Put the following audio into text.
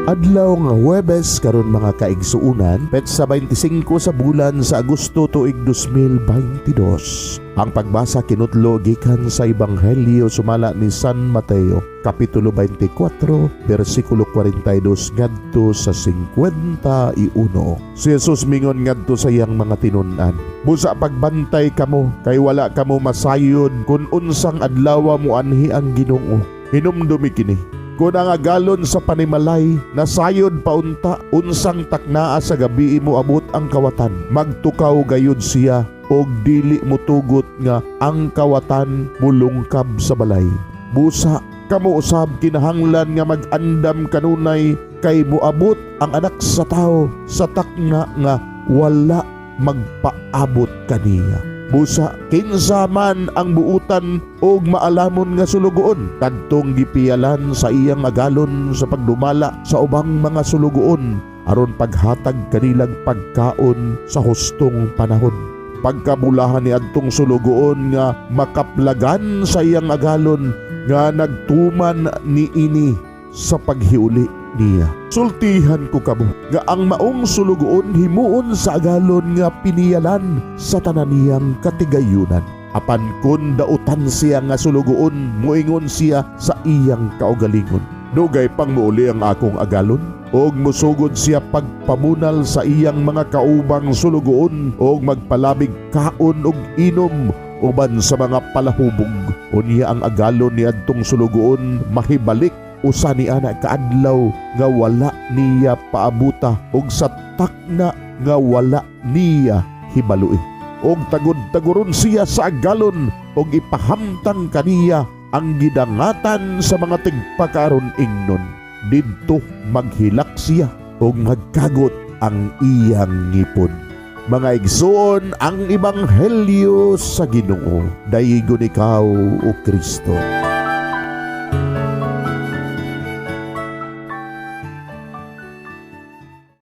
Adlaw nga Huwebes karon mga kaigsuunan, petsa 25 sa bulan sa Agosto tuig 2022. Ang pagbasa kinutlo gikan sa Ebanghelyo sumala ni San Mateo, kapitulo 24, bersikulo 42 ngadto sa 51. Si Jesus mingon ngadto sa iyang mga tinun-an, busa pagbantay kamo, kay wala kamo masayod kun unsang adlaw mo anhi ang Ginoo. Hinumdumi kini. Kung ang agalon sa panimalay, nasayod paunta, unsang taknaa sa gabi mo abot ang kawatan. Magtukaw gayud siya, og dili mo tugot nga ang kawatan mulungkab sa balay. Busa, kamo usab kinahanglan nga mag-andam kanunay, kay moabot ang anak sa tao sa takna nga wala magpaabot kaniya. Busa, kinsa man ang buutan og maalamon nga sulugoon, kadtong gipiyalan sa iyang agalon sa pagdumala sa ubang mga sulugoon aron paghatag kanilang pagkaon sa hustong panahon. Pagkabulahan ni adtong sulugoon nga makaplagan sa iyang agalon nga nagtuman ni ini sa paghiuli niya. Sultihan ko kamo nga ang maong sulugoon himuon sa agalon nga piniyalan sa tanan niyang katigayunan. Apan kun dautan siya nga sulugoon, moingon siya sa iyang kaugalingon, dugay pang muuli ang akong agalon, og musugod siya pagpamunal sa iyang mga kaubang sulugoon og magpalabig kaon og inom uban sa mga palahubog. Unya ang agalon ni adtong sulugoon mahibalik usa ni ana kaadlaw nga wala niya paabuta og sa takna nga wala niya hibalui. Og tagod-taguron siya sa agalon og ipahamtang kaniya ang gidangatan sa mga tigpakaron ingnon. Didto maghilak siya og magkagot ang iyang ngipon. Mga igsoon, ang Ebanghelyo sa Ginoo. Dayigon ikaw, O Kristo.